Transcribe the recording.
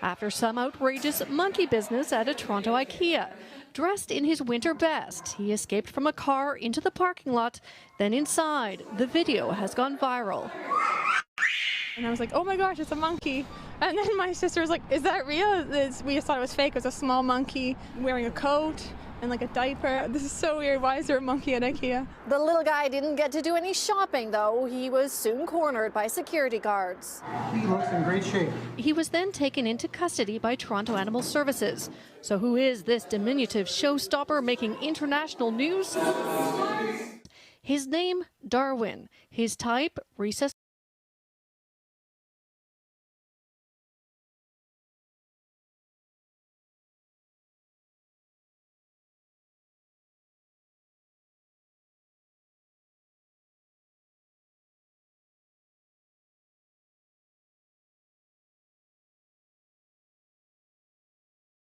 after some outrageous monkey business at a Toronto IKEA. Dressed in his winter best, he escaped from a car into the parking lot. Then inside, the video has gone viral. And I was like, oh my gosh, it's a monkey. And then my sister was like, is that real? We just thought it was fake. It was a small monkey wearing a coat and like a diaper. This is so weird. Why is there a monkey at IKEA? The little guy didn't get to do any shopping, though. He was soon cornered by security guards. He looks in great shape. He was then taken into custody by Toronto Animal Services. So who is this diminutive showstopper making international news? His name, Darwin. His type, rhesus